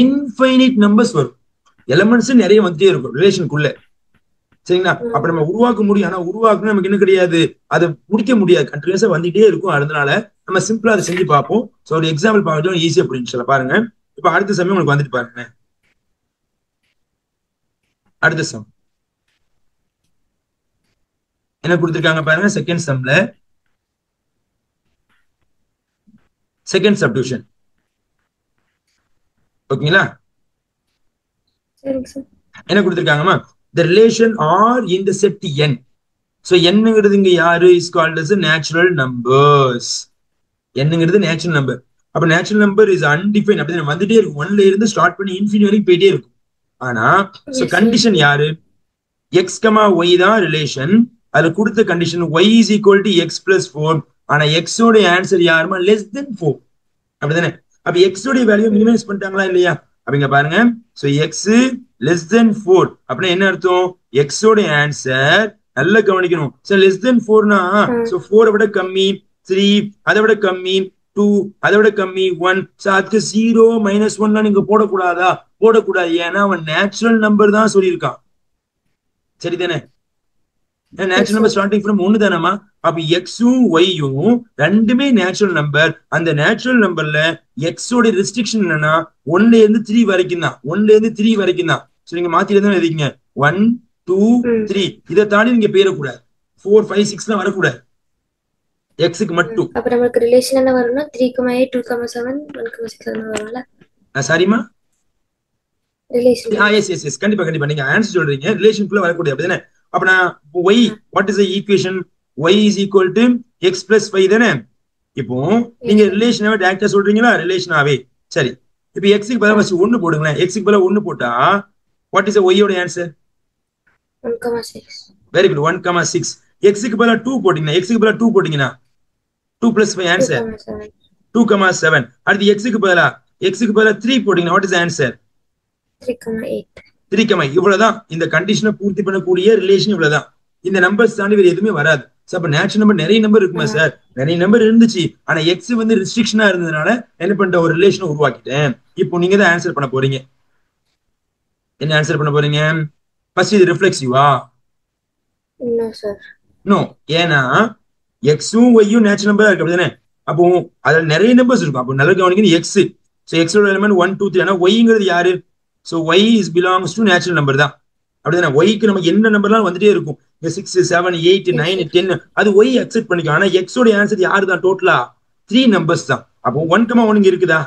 இன்ஃபைனைட் நம்பர்ஸ் வரும், எலிமெண்ட்ஸ் நிறைய வந்துட்டே இருக்கும் ரிலேஷனுக்குள்ள. சரிங்களா? அப்ப நம்ம உருவாக்க முடியும், ஆனா உருவாக்குனா நமக்கு என்ன கிடையாது, அதை முடிக்க முடியாது, கண்டினியூஸா வந்துட்டே இருக்கும். அதனால நம்ம சிம்பிளா அதை செஞ்சு பார்ப்போம். ஸோ ஒரு எக்ஸாம்பிள் பார்க்கணும், ஈஸியா புரிஞ்சு பாருங்க. இப்ப அடுத்த சமயம் உங்களுக்கு வந்துட்டு பாருங்க. அடுத்த சம் என்ன கொடுத்திருக்காங்க பாருங்க. செகண்ட் சம்ல செகண்ட் சப்டிவிஷன். ஓகேங்களா? என்ன கொடுத்திருக்காங்கம்மா, the relation R in the set n. so என்னங்கிறது இங்க யாரு, is called as a natural numbers. என்னங்கிறது நேச்சுரல் நம்பர். அப்ப நேச்சுரல் நம்பர் இஸ் அன்டிஃபைன், அப்படி வந்துட்டே இருக்கும், 1ல இருந்து ஸ்டார்ட் பண்ணி இன்ஃபினிட்டி வரைக்கும் போயிட்டே இருக்கும். ஆனா சோ கண்டிஷன் யாரு, x, y தான் ரிலேஷன். அதுல கொடுத்த condition y is equal to x plus 4. ஆனா x ஓட ஆன்சர் யாருமா, லெஸ் தென் 4. அப்படிதானே? அப்ப x உடைய வேல்யூ மினிமைஸ் பண்ணிட்டாங்களா இல்லையா? அப்படிங்க பாருங்க. சோ x லெஸ் தென் 4 அப்படின்னா என்ன அர்த்தம், x உடைய ஆன்சர் நல்லா கவனிக்கணும். சோ லெஸ் தென் 4னா சோ 4 விட கம்மி, 3 அதை விட கம்மி, 2 அதை விட கம்மி, 1. சோ அதுக்கு 0 -1 நீங்க போடக்கூடாதா? போடக்கூடாது. ஏன்னா அவன் நேச்சுரல் நம்பர் தான் சொல்லியிருக்கான். சரிதானே? Natural number starting from 1 தானேமா. அப்ப எக்ஸும் ஒய்யும் ரெண்டுமே நேச்சுரல் நம்பர். அந்த நேச்சுரல் நம்பர்ல எக்ஸோட ரெஸ்ட்ரிக்ஷன் என்னன்னா 1ல இருந்து 3 வரைக்கும் தான், 1ல இருந்து 3 வரைக்கும் தான். சோ நீங்க மாத்தி தான் எழுதிங்க 1 2 3. இதை தாண்டி நீங்க போயிடக்கூடாது, 4 5 6 வரக்கூடாது, எக்ஸுக்கு மட்டும். அப்ப நமக்கு ரிலேஷன் என்ன வரும்னா 3,8 2,7 1,6 வரும்ல. சரிமா? ரிலேஷன் எஸ் கண்டிப்பா கண்டிப்பா நீங்க ஆன்சர் சொல்றீங்க, ரிலேஷனுக்குள்ள வரக்கூடிய. அப்படிதானே? அப்ப நான் y, what is the equation, y is equal to x plus 5 தானே. இப்போ நீங்க ரிலேஷனாவே டைரக்டா சொல்றீங்களா, ரிலேஷனாவே. சரி, இப்போ x க்கு பதிலா ஃபர்ஸ்ட் 1 போடுங்களேன். x க்கு பதிலா 1 போட்டா what is the y ஓட ஆன்சர்? 1,6. Very good, 1,6. x க்கு பதிலா 2 போட்டீங்கன்னா, x க்கு பதிலா 2 போட்டீங்கன்னா 2 plus 5 ஆன்சர் 2,7. அடுத்து x க்கு பதிலா 3 போட்டீங்கன்னா what is the answer? 3,8. 3, இவ்வளவுதான். இந்த கண்டிஷனை பூர்த்தி பண்ணக்கூடிய ரிலேஷன் இவ்வளவுதான். இந்த நம்பர்ஸ் தாண்டி வேற எதுவுமே வராது. அப்ப நேச்சுரல் நம்பர் நிறைய நம்பர் இருக்குமா சார்? நிறைய நம்பர் இருந்துச்சு. ஆனா எக்ஸ் வந்து ரெஸ்ட்ரிக்ஷனா இருந்ததுனால என்ன பண்ணிட்ட, ஒரு ரிலேஷனை உருவாக்கிட்டேன். இப்போ நீங்க தான் ஆன்சர் பண்ண போறீங்க. என்ன ஆன்சர் பண்ண போறீங்க? ஃபர்ஸ்ட் இது ரிஃப்ளெக்சிவா? No sir. நோ. ஏன்னா எக்ஸும் ஒய்யும் நேச்சுரல் நம்பரா இருக்கு, அப்படிதானே? அப்போ அதுல நிறைய நம்பர்ஸ் இருக்கும். அப்போ நல்ல கவனிக்கணும், எக்ஸ். சோ எக்ஸோட எலிமெண்ட் 1 2 3. ஆனா ஒய்ங்கிறது யாரு? So y is belongs to natural number தான், அப்படிதானே? y க்கு நமக்கு என்ன நம்பர்லாம் வந்துட்டே இருக்கும், 6 7 8 9 10. அது y அக்செப்ட் பண்ணிக்கும். ஆனா x ஓட ஆன்சர் யாரு தான், டோட்டலா 3 நம்பர்ஸ் தான். அப்போ 1,1 இங்க இருக்குதா?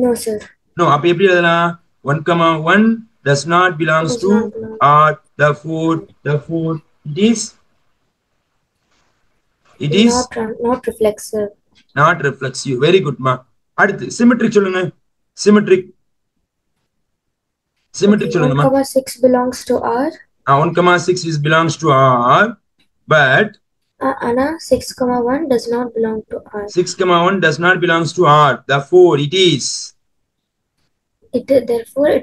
No sir. நோ. அப்ப எப்படி எழுதலாம்? 1,1 does not belongs to R, therefore it is not reflexive. not reflexive. very good ma. அடுத்து சிமெட்ரிக் சொல்லுங்க. சிமெட்ரிக் சொல்லுங்க. 1,6 belongs to R. 1,6 is belongs to R, but Anna 6,1 does not belong to R. 6,1 does not belongs to R. Therefore, it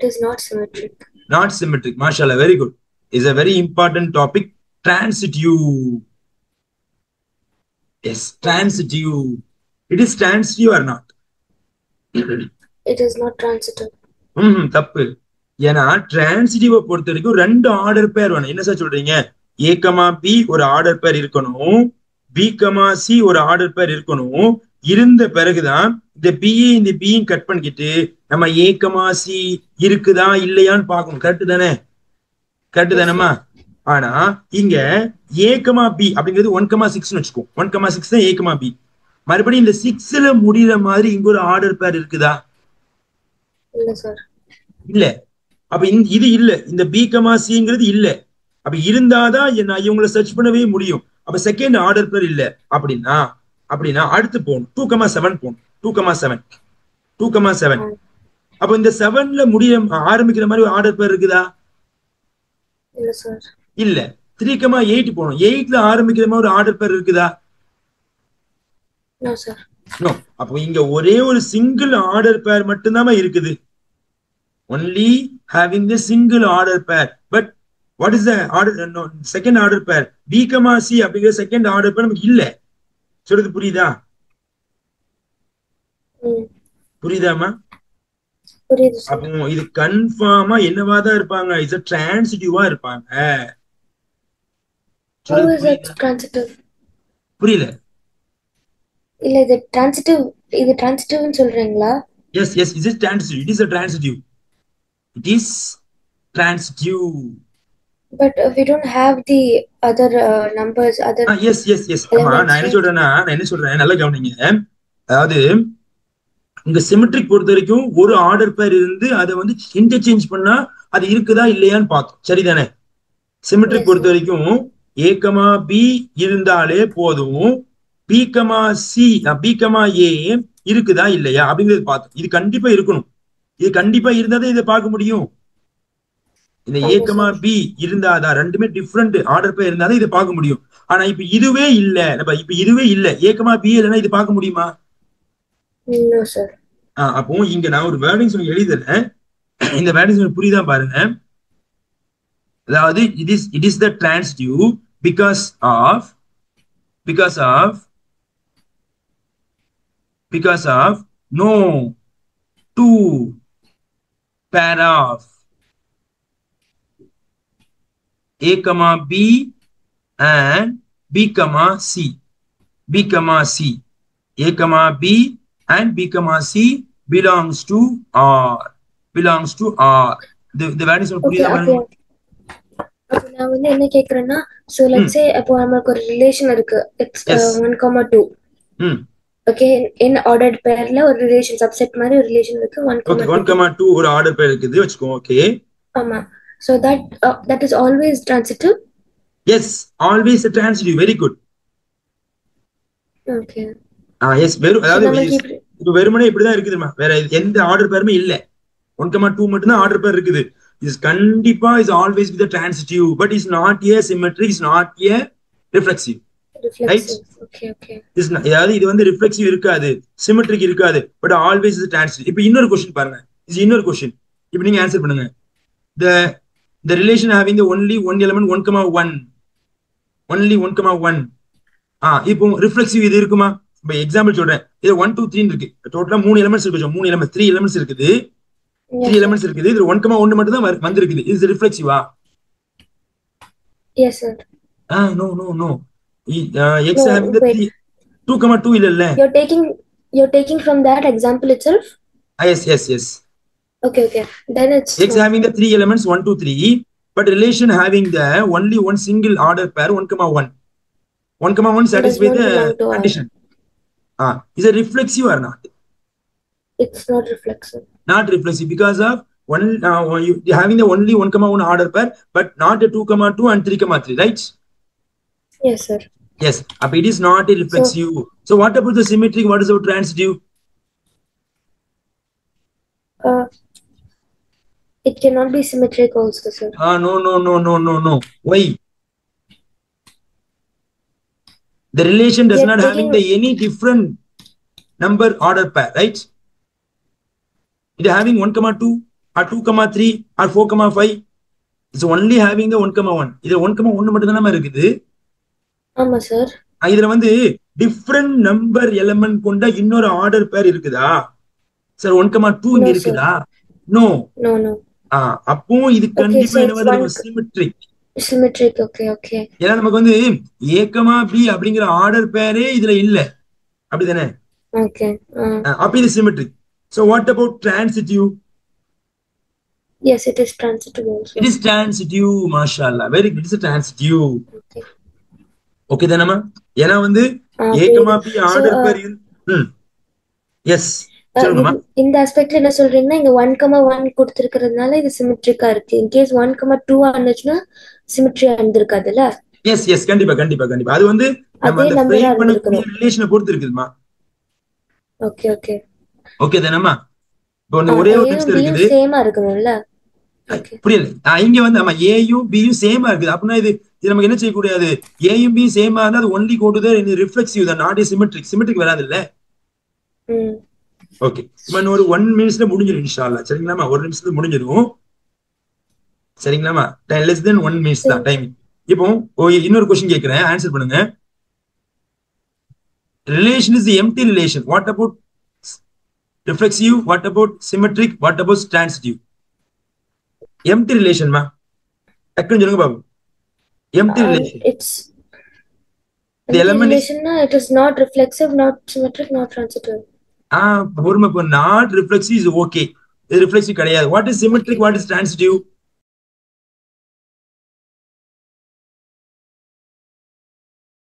is not symmetric. Not symmetric. Mashallah, very good. Is a very important topic. Transitive. Yes, transitive. It is transitive or not? It is not transitive. தப்பு. ஏன்னா transitive பொறுத்த வரைக்கும் 2 order பேர் வேணும். என்ன sir சொல்றீங்க? ஏ comma B ஒரு order பேர் இருக்கணும், பி கமா சி ஒரு ஆர்டர் பேர் இருக்கணும். இருந்த பிறகுதான் இந்த பிஏ இந்த பியும் கட் பண்ணிக்கிட்டு நம்ம ஏ கமா சி இருக்குதா இல்லையான்னு பார்க்கணும். கரெக்ட் தானே? கரெக்ட் எஸ் தானேம்மா? சார். ஆனா இங்க ஏ கமா பி அப்படிங்கிறது 1,6 வச்சுக்கோ. 1,6 தான் ஏ கமா பி. மறுபடியும் இந்த 6ல முடிகிற மாதிரி இங்க ஒரு ஆர்டர் பேர் இருக்குதா? இல்ல சார். இல்ல. அப்ப இது இல்ல, இந்த பி கமா சிங்கிறது இல்ல. அப்ப இருந்தாதான் நான் இவங்களை சர்ச் பண்ணவே முடியும். அப்ப செகண்ட் ஆர்டர் பேர் இல்ல அப்படின்னா அப்படின்னா அடுத்து போகணும், 2,7 போகணும். 2,7 2,7. அப்ப இந்த 7ல முடிய ஆரம்பிக்கிற மாதிரி ஒரு ஆர்டர் பேர் இருக்குதா? இல்ல சார். இல்ல. 3,8 போகணும். 8ல ஆரம்பிக்கிற மாதிரி ஒரு ஆர்டர் பேர் இருக்குதா? No sir. நோ. அப்போ இங்க ஒரே ஒரு சிங்கிள் ஆர்டர் பேர் மட்டும்தான் இருக்குது. only having the single order pair. But what is the order? No, second order pair b comma c அப்படிங்கிற செகண்ட் ஆர்டர் பேர் நமக்கு இல்ல. சொல்றது புரியுதா? புரியுதாமா? புரியுது சார். அப்போ இது கன்ஃபார்மா என்னவாதான் இருப்பாங்க? இஸ் டிரான்சிட்டிவா இருப்பாங்க. How is it transitive? புரியல. இல்ல இது டிரான்சிட்டிவ்னு சொல்றீங்களா? Yes yes, is transitive. It is a transitive. It is transitive. But we don't have the other numbers, other yes yes yes. ஆமா, நான் என்ன சொல்றேன் நல்லா கவனிங்க. அதாவது இங்க சிமெட்ரிக் பொறுத்த வரைக்கும் ஒரு ஆர்டர் பேர் இருந்து அதை வந்து இன்டர்சேஞ்ச் பண்ணா அது இருக்குதா இல்லையான்னு பார்த்தோம். சரிதானே? சிமெட்ரிக் பொறுத்த வரைக்கும் ஏ கமா பி இருந்தாலே போதும், B comma C B comma A இருக்குதா இல்லையா அப்படிங்கிறது பார்த்தோம். இது கண்டிப்பா இருக்கணும். இது கண்டிப்பா இருந்தாதான் இதை பார்க்க முடியும். இந்த ஏ கமா பி இருந்தாதான், ரெண்டுமே டிஃப்ரெண்ட் ஆர்டர் பேர் இருந்தாதான் இதை பார்க்க முடியும். ஆனா இப்ப இதுவே இல்ல, இப்ப இதுவே இல்ல, ஏ கமா பி இல்லைன்னா இது பார்க்க முடியுமா? அப்போ இங்க நான் ஒரு வேர்டிங்ஸ் எழுதுறேன். இந்த வேர்டிங்ஸ் புரியுதா பாருங்க. அதாவது it is the transitive because of no two pair of a comma b and b comma c. a comma b and b comma c belongs to R. The word is புரியுதா பாருங்க. அப்ப நான் வந்து என்ன கேக்குறேன்னா, so let's say அப்போ நமக்கு ஒரு relation இருக்கு, it's 1,2. ஓகே, in ordered pairல ஒரு ரிலேஷன் சப்செட் மாதிரி ஒரு ரிலேஷன் இருக்கு. 1,2 ஒரு ஆர்டர் பேர் இருக்குது வெச்சுக்கோ. ஓகே, ஆமா. so that is always transitive. yes, always a transitive. very good. okay. yes, அதாவது இப்ப வெறுமனே இப்படிதான் இருக்குதுமா, வேற எந்த ஆர்டர் பேருமே இல்ல. 1,2 மட்டும் தான் ஆர்டர் பேர் இருக்குது. is கண்டிப்பா is always with the transitive, but is not a symmetric, is not a reflexive. Right? okay. அதாவது இது வந்து ரிஃப்ளெக்சிவ் இருக்காது, சிமெட்ரிக் இருக்காது, பட் ஆல்வேஸ் இஸ் transitive. இப்போ இன்னொரு क्वेश्चन பாருங்க. இன்னொரு क्वेश्चन இப்போ நீங்க ஆன்சர் பண்ணுங்க. the relation having the only one element 1,1 only 1,1 இப்போ ரிஃப்ளெக்சிவ் இது இருக்குமா? இப்போ எக்ஸாம்பிள் சொல்றேன். இது 1 2 3 இருக்கு, டோட்டலா 3 எலிமெண்ட்ஸ் இருக்கு. 3 எலிமெண்ட்ஸ் 3 எலிமெண்ட்ஸ் இருக்குது. 3 எலிமெண்ட்ஸ் இருக்குது. இது 1,1 மட்டும் தான் வந்திருக்குது. இது ரிஃப்ளெக்சிவா? yes sir. no x having the 2,2 இல்லல்ல. you're taking from that example itself. yes. okay then it's x having the 3 elements 1 2 3, but relation having the only one single order pair 1,1 satisfy the condition. Is it reflexive or not? It's not reflexive. Not reflexive because of you having the only 1,1 order pair, but not a 2,2 and 3,3, right? Yes sir. Yes, but it is not a reflexive. So what about the symmetric? What is about transitive? It cannot be symmetric also, sir. No. Why? The relation does not having the any different number order pair, right? It having 1,2 or 2,3 or 4,5. It's only having the 1,1. இது 1,1 மட்டும் தான இருக்குது. ஆமா sir. இதுல வந்து different number element கொண்ட இன்னொரு order pair இருக்குதா சார்? 1,2 இங்க இருக்குதா? நோ. no. அப்போ இது கண்டிப்பா என்னவா இருக்கும்? சிமெட்ரிக். Symmetric. Okay, okay. ஏன்னா நமக்கு வந்து ஏக்கமா பி அப்படிங்கிற ஆர்டர் பேரே இதுல இல்ல, அப்படிதானே? Okay. அப்ப இது symmetric. So what about transitive? Yes, it is transitive also. It is transitive, mashallah. Very good. It's a transitive. Okay. Okay தானேமா? ஏன்னா வந்து A comma B So, order pairs சொல்லுங்கம்மா. இந்த ஆஸ்பெக்ட்ல என்ன சொல்றீங்கன்னா இங்க 1,1 கொடுத்திருக்கிறதுனால இது சிமெட்ரிக்கா இருக்கு. இன் கேஸ் 1,2 ஆனச்சுன்னா சிமெட்ரியா இருந்திருக்காதுல்ல. எஸ் எஸ் கண்டிப்பா கண்டிப்பா கண்டிப்பா. அது வந்து நம்ம அதே அந்த நம்பரா ஃப்ரேம் பண்ணக்கூடிய இருந்திருக்கணும். ரிலேஷனை பொறுத்து இருக்குதுமா. ஓகே ஓகே ஓகே தானேமா? இப்போ வந்து ஒரே ஒரு டெக்ஸ்ட் இருக்குது, சேமா இருக்கணும்ல. ஓகே புரியல. இங்க வந்து நம்ம ஏயும் பியும் சேமா இருக்குது. அப்படின்னா இது இது நமக்கு என்ன செய்யக்கூடாது? ஏயும் பியும் சேமா இருந்தா அது only go to the reflexive தான், நாட் சிமெட்ரிக். சிமெட்ரிக் வராது இல்ல. ஓகே, இப்போ இன்னொரு 1 minute முடிஞ்சிடும் இன்ஷாஅல்லாஹ். சரிங்களாமா? 1 நிமிஷத்துல முடிஞ்சிடும். சரிங்களாமா? லெஸ் தென் 1 minute தான் டைம். இப்போ இன்னொரு क्वेश्चन கேக்குறேன், ஆன்சர் பண்ணுங்க. Relation is the empty relation. What about reflexive? What about symmetric? What about transitive? Empty relation ma. டக்குன்னு சொல்லுங்க Babu. Empty relation. It's The element relation it is not reflexive, not symmetric, not transitive. பொறுமை, not reflexive is okay. இது reflexive கிடையாது. What is symmetric? What is transitive?